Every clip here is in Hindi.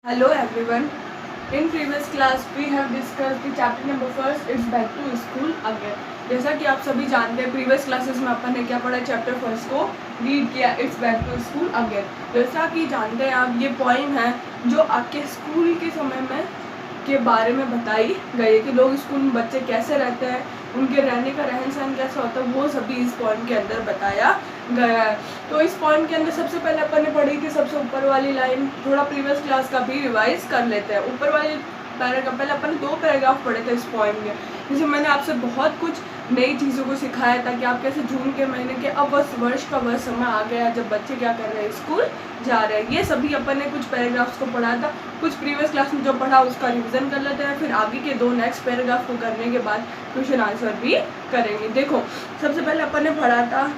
Hello everyone. In previous class we have discussed the chapter number first. It's back to school again. जैसा कि आप सभी जानते हैं प्रीवियस क्लासेस में अपन ने क्या पढ़ा, चैप्टर फर्स्ट को रीड किया, it's back to school again. जैसा कि जानते हैं आप, ये पोइम है जो आपके स्कूल के समय में के बारे में बताई गई है कि लोग स्कूल में बच्चे कैसे रहते हैं, उनके रहने का रहन सहन कैसा होता है, वो सभी इस पोइम के अंदर बताया गया है। तो इस पोइम के अंदर सबसे पहले अपन ने पढ़ी थी सबसे ऊपर वाली लाइन, थोड़ा प्रीवियस क्लास का भी रिवाइज कर लेते हैं। ऊपर वाली पैराग्राफ, पहले अपन ने 2 पैराग्राफ पढ़े थे इस पोइम के, जिसमें मैंने आपसे बहुत कुछ नई चीज़ों को सिखाया था कि आप कैसे जून के महीने के अब वर्ष का वह समय आ गया जब बच्चे क्या कर रहे हैं, स्कूल जा रहे हैं। ये सभी अपन ने कुछ पैराग्राफ्स को पढ़ा था, कुछ प्रीवियस क्लास में जो पढ़ा उसका रिवीजन कर लेते हैं, फिर आगे के 2 नेक्स्ट पैराग्राफ को करने के बाद क्वेश्चन आंसर भी करेंगे। देखो, सबसे पहले अपन ने पढ़ा था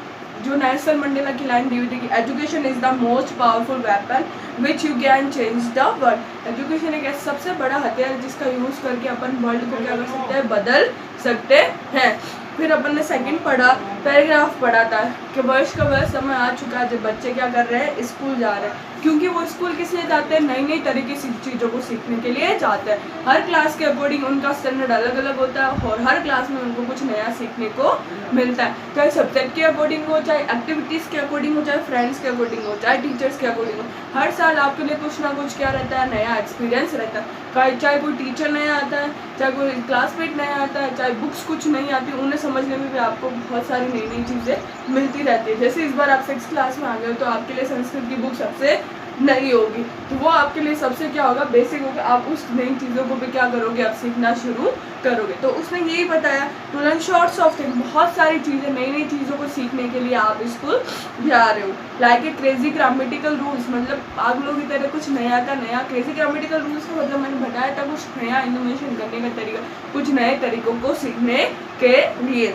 जो नेल्सन मंडेला की लाइन दी हुई थी कि education is the most powerful weapon which you can change the world. Education एक ऐसा सबसे बड़ा हथियार है जिसका यूज़ करके अपन वर्ल्ड को क्या कर सकते हैं, बदल सकते हैं। फिर अपन ने सेकंड पढ़ा, पैराग्राफ पढ़ा था कि वर्ष का वह समय आ चुका है जब बच्चे क्या कर रहे हैं, स्कूल जा रहे हैं। क्योंकि वो स्कूल किस लिए जाते हैं, नई नई तरीके की चीज़ों को सीखने के लिए जाते हैं। हर क्लास के अकॉर्डिंग उनका स्टैंडर्ड अलग अलग होता है और हर क्लास में उनको कुछ नया सीखने को मिलता है, चाहे सब्जेक्ट के अकॉर्डिंग हो, चाहे एक्टिविटीज़ के अकॉर्डिंग हो, चाहे फ्रेंड्स के अकॉर्डिंग हो, चाहे टीचर्स के अकॉर्डिंग हो। हर साल आपके लिए कुछ ना कुछ क्या रहता है, नया एक्सपीरियंस रहता है। चाहे कोई टीचर नया आता है, चाहे कोई क्लासमेट नया आता है, चाहे बुक्स कुछ नहीं आती, उन्हें समझने में भी आपको बहुत सारी नई नई चीज़ें मिलती रहती है। जैसे इस बार आप 6th क्लास में आ गए हो तो आपके लिए संस्कृत की बुक सबसे नई होगी, तो वो आपके लिए सबसे क्या होगा, बेसिक होगा। आप उस नई चीज़ों को भी क्या करोगे, आप सीखना शुरू करोगे। तो उसने यही बताया to learn sorts of thing, बहुत सारी चीज़ें, नई नई चीज़ों को सीखने के लिए आप स्कूल जा रहे हो। Like a crazy grammatical rules, मतलब पागलों की तरह कुछ नया का नया। क्रेजी ग्रामेटिकल रूल्स का मतलब मैंने बताया था कुछ नया इनोवेशन करने का तरीका, कुछ नए तरीकों को सीखने के लिए।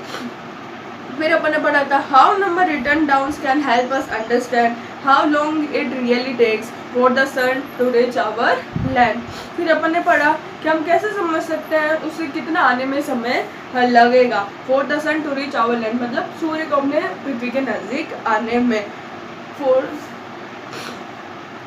फिर अपन ने पढ़ा था how number return downs can help us understand how long it really takes for the sun to reach our land. फिर अपन ने पढ़ा कि हम कैसे समझ सकते हैं उसे कितना आने में समय लगेगा, for the sun to reach our land, मतलब सूर्य को अपने पृथ्वी के नज़दीक आने में।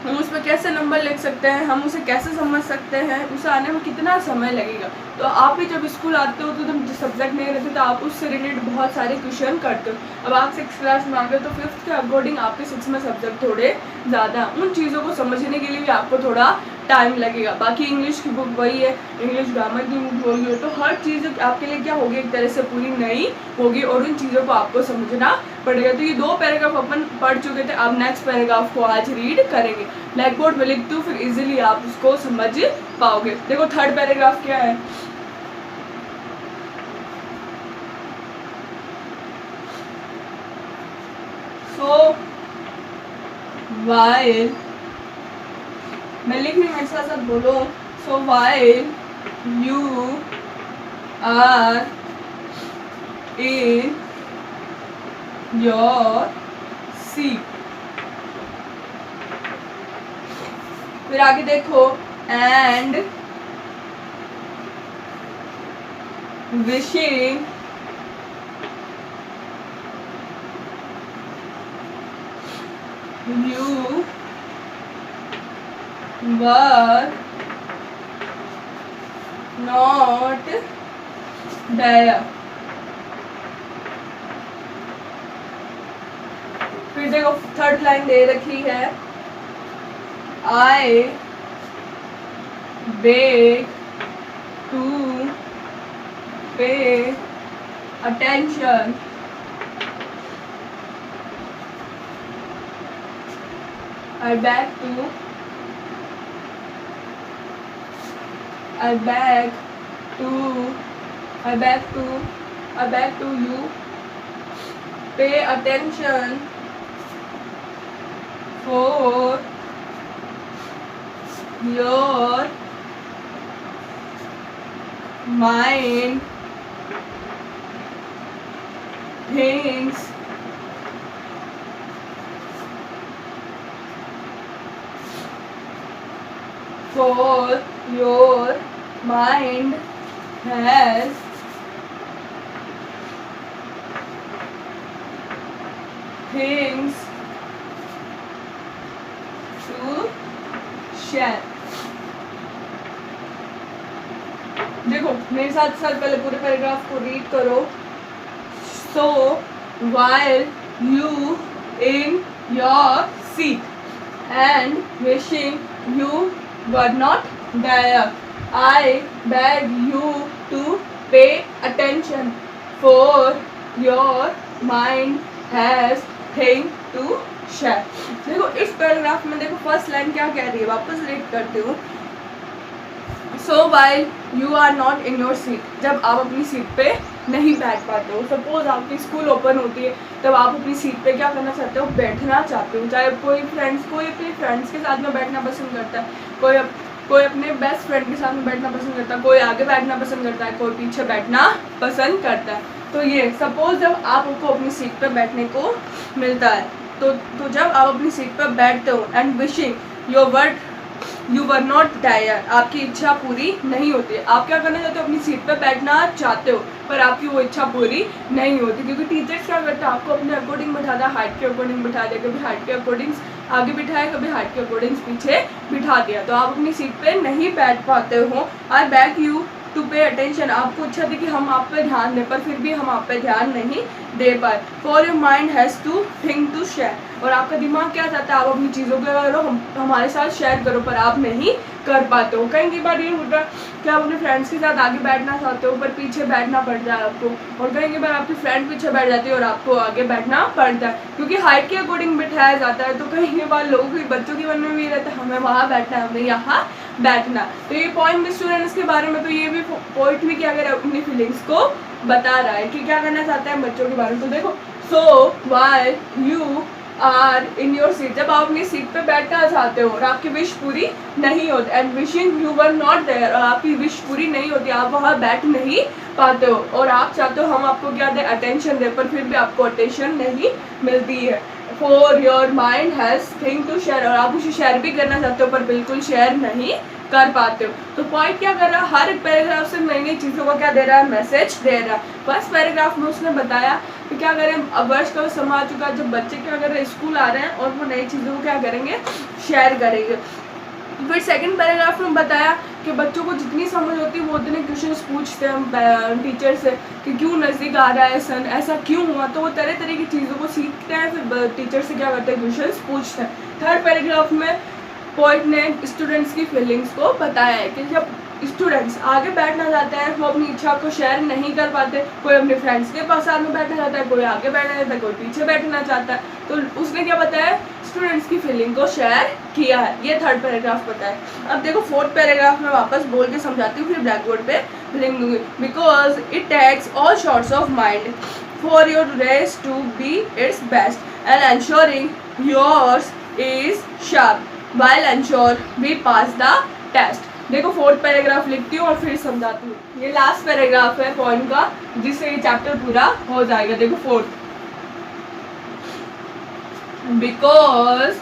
हम उसमें कैसे नंबर लिख सकते हैं, हम उसे कैसे समझ सकते हैं, उसे आने में कितना समय लगेगा। तो आप भी जब स्कूल आते हो तो तुम सब्जेक्ट नहीं रहते तो आप उससे रिलेटेड बहुत सारे क्वेश्चन करते हो। अब आप 6th क्लास में आ गए तो 5th के अकॉर्डिंग आपके 6 में सब्जेक्ट थोड़े ज़्यादा, उन चीज़ों को समझने के लिए भी आपको थोड़ा टाइम लगेगा। बाकी इंग्लिश की बुक वही है, इंग्लिश ग्रामर की बुक वही है, तो हर चीज़ आपके लिए क्या होगी, एक तरह से पूरी नई होगी और उन चीज़ों को आपको समझना पड़ेगा। तो ये 2 पैराग्राफ अपन पढ़ चुके थे, अब नेक्स्ट पैराग्राफ को आज रीड करेंगे। ब्लैक बोर्ड में लिख दो, फिर इजीली आप उसको समझ पाओगे। देखो थर्ड पैराग्राफ क्या है, सो वाइल, मैं लिख रही, मेरे साथ साथ बोलो, so while you are in your seat, फिर आगे देखो, and wishing you were not there। फिर देखो थर्ड लाइन दे रखी है, I beg to pay attention I beg to you pay attention for your mind thinks for your mind has things to share। मेरे साथ पहले पूरे पैराग्राफ को रीड करो. So while you in your seat and wishing you were not there, I beg you to pay attention, for your mind has thing to share. देखो इस पैराग्राफ में देखो फर्स्ट लाइन क्या कह रही है, वापस रीड करती हूँ. So while you are not in your seat, जब आप अपनी सीट पे नहीं बैठ पाते हो, सपोज आपकी स्कूल ओपन होती है तब आप अपनी सीट पे क्या करना चाहते हो, बैठना चाहते हो. चाहे कोई अपने फ्रेंड्स के साथ में बैठना पसंद करता है, कोई अपने बेस्ट फ्रेंड के साथ में बैठना पसंद करता है, कोई आगे बैठना पसंद करता है, कोई पीछे बैठना पसंद करता है. तो ये सपोज जब आपको अपनी सीट पे बैठने को मिलता है तो जब आप अपनी सीट पर बैठते हो and wishing you were not there, आपकी इच्छा पूरी नहीं होती. आप क्या करना चाहते हो, अपनी सीट पर बैठना चाहते हो पर आपकी वो इच्छा पूरी नहीं होती, क्योंकि टीचर्स क्या करते हैं, आपको अपने अकॉर्डिंग बैठाता है, हाइट के अकॉर्डिंग बैठा दिया, कभी हाइट के अकॉर्डिंग आगे बिठाया, कभी हाइट के अकॉर्डिंग पीछे बिठा दिया, तो आप अपनी सीट पे नहीं बैठ पाते हो. I beg you to pay attention, आपको इच्छा थी कि हम आप पे ध्यान दें पर फिर भी हम आप पे ध्यान नहीं दे पाए. For your mind has to think to share, और आपका दिमाग क्या चाहता है, आप अपनी चीज़ों के करो, हमारे साथ शेयर करो, पर आप नहीं कर पाते हो. कई बार ये होता है कि आप अपने फ्रेंड्स के साथ आगे बैठना चाहते हो पर पीछे बैठना पड़ता है आपको, और कई बार आपकी फ्रेंड पीछे बैठ जाती है और आपको आगे बैठना पड़ता है, क्योंकि हाइट के अकॉर्डिंग बिठाया जाता है. तो कई बार लोगों की बच्चों के मन में भी रहता है हमें वहाँ बैठना है, हमें यहाँ बैठना. तो ये पॉइंट स्टूडेंट्स के बारे में, तो ये भी पोइट भी क्या करे, अपनी फीलिंग्स को बता रहा है कि क्या करना चाहता है बच्चों के बारे में. तो देखो, so while you are in your seat, जब आप अपनी सीट पे बैठना चाहते हो और आपकी विश पूरी नहीं होती, and wishing you were not there, और आपकी विश पूरी नहीं होती, आप वहाँ बैठ नहीं पाते हो और आप चाहते हो हम आपको क्या दें, अटेंशन दें, पर फिर भी आपको अटेंशन नहीं मिलती है. For your mind has thing to share, और आप उसे शेयर भी करना चाहते हो पर बिल्कुल शेयर नहीं कर पाते हो. तो पॉइंट क्या कर रहा है, हर एक पैराग्राफ से नई नई चीज़ों का क्या दे रहा है, मैसेज दे रहा है. फर्स्ट पैराग्राफ में उसने बताया कि क्या करें, अब वर्ष का समय आ चुका है जब बच्चे क्या कर रहे हैं, स्कूल आ रहे हैं और वो नई चीज़ों को क्या करेंगे, शेयर करेंगे. फिर सेकंड पैराग्राफ में बताया कि बच्चों को जितनी समझ होती है वो उतने क्वेश्चंस पूछते हैं टीचर से कि क्यों नज़दीक आ रहा है सन, ऐसा क्यों हुआ, तो वो तरह तरह की चीज़ों को सीखते हैं, फिर टीचर से क्या करते हैं, क्वेश्चंस पूछते हैं. थर्ड पैराग्राफ में पोइट ने स्टूडेंट्स की फीलिंग्स को बताया है कि जब स्टूडेंट्स आगे बैठना चाहते हैं वो अपनी इच्छा को शेयर नहीं कर पाते, कोई अपने फ्रेंड्स के पास साथ में बैठना चाहता है, कोई आगे बैठना चाहता है, कोई पीछे बैठना चाहता है, तो उसने क्या बताया, स्टूडेंट्स की फीलिंग को शेयर किया है. ये थर्ड पैराग्राफ बताया. अब देखो फोर्थ पैराग्राफ में वापस बोल के समझाती हूँ, फिर ब्लैक बोर्ड पे लिख दूँगी. Because it takes all sorts of mind for your race to be its best and ensuring yours is sharp while ensure we pass the test. देखो फोर्थ पैराग्राफ लिखती हूँ और फिर समझाती हूँ. ये लास्ट पैराग्राफ है पॉइंट का जिससे ये चैप्टर पूरा हो जाएगा. देखो fourth, because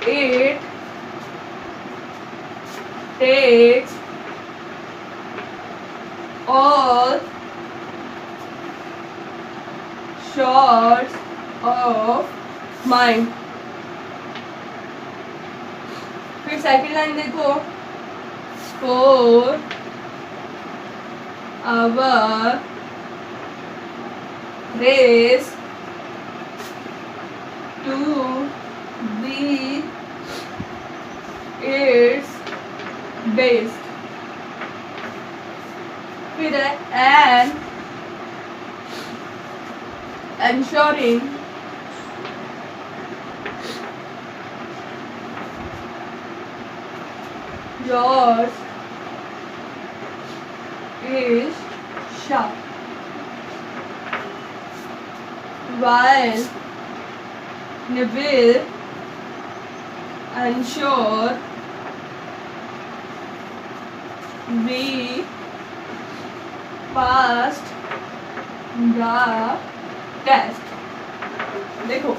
it takes all sorts of mind. फिर सेकंड लाइन देखो, for our race to be its best. फिर and ensuring yours is sharp while you will ensure we passed the test. देखो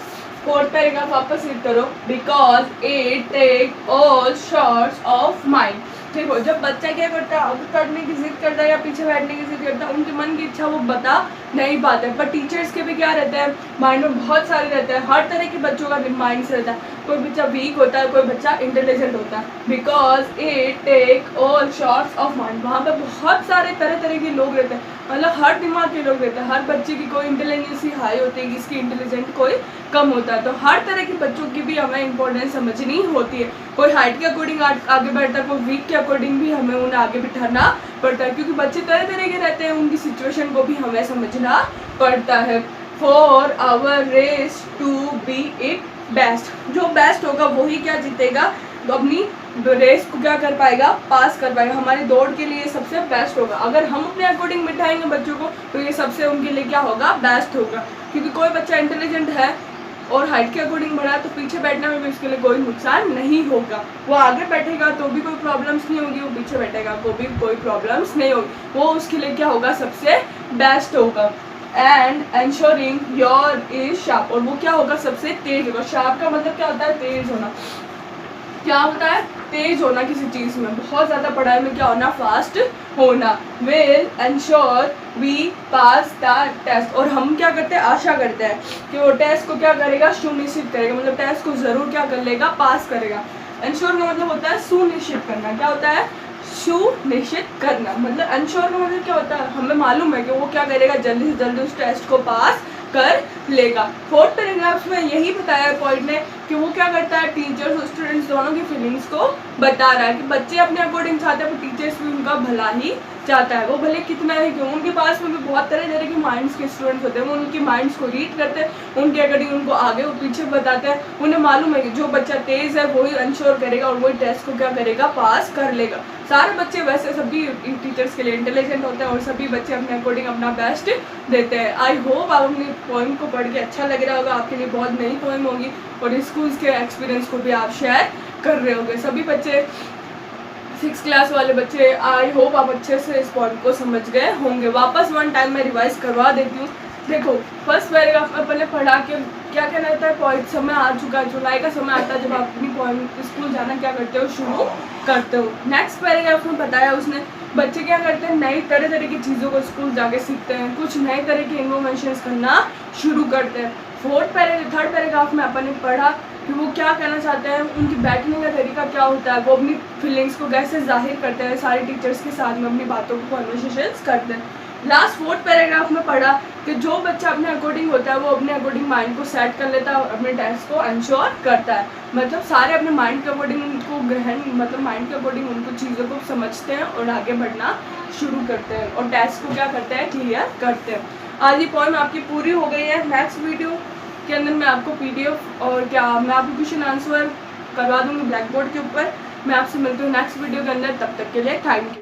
फोर्थ पैराग्राफ वापस रीड करो. Because it take all sorts of mind, ठीक हो। जब बच्चा क्या करता है, करने की जिद करता है या पीछे बैठने की जिद करता है, उनके मन की इच्छा वो बता नहीं पाते। पर टीचर्स के भी क्या रहते हैं, माइंड में बहुत सारे रहते हैं, हर तरह के बच्चों का माइंड से रहता है। कोई बच्चा वीक होता है, कोई बच्चा इंटेलिजेंट होता है, because it take all sorts of mind. वहाँ पर बहुत सारे तरह तरह के लोग रहते हैं, मतलब हर दिमाग के लोग रहते हैं। हर बच्चे की कोई इंटेलिजेंसी हाई होती है, किसकी इंटेलिजेंट कोई कम होता है। तो हर तरह के बच्चों की भी हमें इंपॉर्टेंस समझनी होती है। कोई हाइट के अकॉर्डिंग आगे बढ़ता है, कोई वीक के अकॉर्डिंग भी हमें उन्हें आगे बिठाना पड़ता है, क्योंकि बच्चे तरह तरह के रहते हैं, उनकी सिचुएशन को भी हमें समझना पड़ता है। For our race to be it best, जो बेस्ट होगा वही क्या जीतेगा, तो अपनी रेस को क्या कर पाएगा, पास कर पाएगा। हमारी दौड़ के लिए सबसे बेस्ट होगा। अगर हम अपने अकॉर्डिंग बिठाएंगे बच्चों को तो ये सबसे उनके लिए क्या होगा, बेस्ट होगा। क्योंकि कोई बच्चा इंटेलिजेंट है और हाइट के अकॉर्डिंग बढ़ा तो पीछे बैठने में भी उसके लिए कोई नुकसान नहीं होगा। वो आगे बैठेगा तो भी कोई प्रॉब्लम्स नहीं होगी, वो पीछे बैठेगा तो भी कोई प्रॉब्लम्स नहीं होगी, वो उसके लिए क्या होगा, सबसे बेस्ट होगा। And ensuring your is sharp, और वो क्या होगा, सबसे तेज होगा। शार्प का मतलब क्या होता है, तेज होना। क्या होता है, तेज होना किसी चीज़ में, बहुत ज़्यादा पढ़ाई में क्या होना, फास्ट होना। Will ensure we pass the test, और हम क्या करते हैं, आशा करते हैं कि वो टेस्ट को क्या करेगा, सुनिश्चित करेगा, मतलब टेस्ट को ज़रूर क्या कर लेगा, पास करेगा। एंश्योर का मतलब होता है सुनिश्चित करना। क्या होता है, सुनिश्चित करना। मतलब एंश्योर का मतलब क्या होता है, हमें मालूम है कि वो क्या करेगा, जल्दी से जल्दी उस टेस्ट को पास कर लेगा। फोर्थ पैराग्राफ में यही बताया पॉइंट ने कि वो क्या करता है, टीचर्स और स्टूडेंट्स दोनों की फीलिंग्स को बता रहा है कि बच्चे अपने अकॉर्डिंग चाहते हैं, पर टीचर्स भी उनका भला ही चाहता है। वो भले कितना ही क्यों, उनके पास में भी बहुत तरह तरह के माइंड्स के स्टूडेंट्स होते हैं, वो उनके माइंड्स को रीड करते हैं, उनके अकॉर्डिंग उनको आगे और पीछे बताते हैं। उन्हें मालूम है कि जो बच्चा तेज़ है वही एंश्योर करेगा और वही टेस्ट को क्या करेगा, पास कर लेगा। सारे बच्चे वैसे सभी टीचर्स के लिए इंटेलिजेंट होते हैं और सभी बच्चे अपने अकॉर्डिंग अपना बेस्ट देते हैं। आई होप आप अपनी पोइम को पढ़ के अच्छा लग रहा होगा, आपके लिए बहुत नई पोइम होगी और स्कूल्स के एक्सपीरियंस को भी आप शेयर कर रहे होंगे। सभी बच्चे 6th क्लास वाले बच्चे, आई होप आप अच्छे से इस पॉइंट को समझ गए होंगे। वापस वन टाइम मैं रिवाइज करवा देती हूँ। देखो, फर्स्ट पैराग्राफ में पहले पढ़ा के क्या कहना रहता है, पॉइंट समय आ चुका है, जुलाई का समय आता है जब आप अपनी पॉइंट स्कूल जाना क्या करते हो, शुरू करते हो। नेक्स्ट पैराग्राफ में बताया उसने, बच्चे क्या करते हैं, नई तरह तरह की चीज़ों को स्कूल जाके सीखते हैं, कुछ नए तरह के इन्फॉर्मेशंस करना शुरू करते हैं। थर्ड पैराग्राफ में अपन ने पढ़ा कि वो क्या कहना चाहते हैं, उनकी बैठने का तरीका क्या होता है, वो अपनी फीलिंग्स को कैसे जाहिर करते हैं, सारे टीचर्स के साथ में अपनी बातों को कन्वर्सेशंस करते हैं। लास्ट फोर्थ पैराग्राफ में पढ़ा कि जो बच्चा अपने अकॉर्डिंग होता है वो अपने अकॉर्डिंग माइंड को सेट कर लेता है और अपने टेस्ट को एंश्योर करता है। मतलब सारे अपने माइंड के अकॉर्डिंग उनको ग्रहण, मतलब माइंड के अकॉर्डिंग उनको चीज़ों को समझते हैं और आगे बढ़ना शुरू करते हैं और टेस्ट को क्या करते हैं, क्लियर करते हैं। आज ये पॉइंट आपकी पूरी हो गई है। नेक्स्ट वीडियो के अंदर मैं आपको PDF और क्या मैं आपको क्वेश्चन आंसर करवा दूँगी ब्लैक बोर्ड के ऊपर। मैं आपसे मिलती हूँ नेक्स्ट वीडियो के अंदर, तब तक के लिए थैंक यू।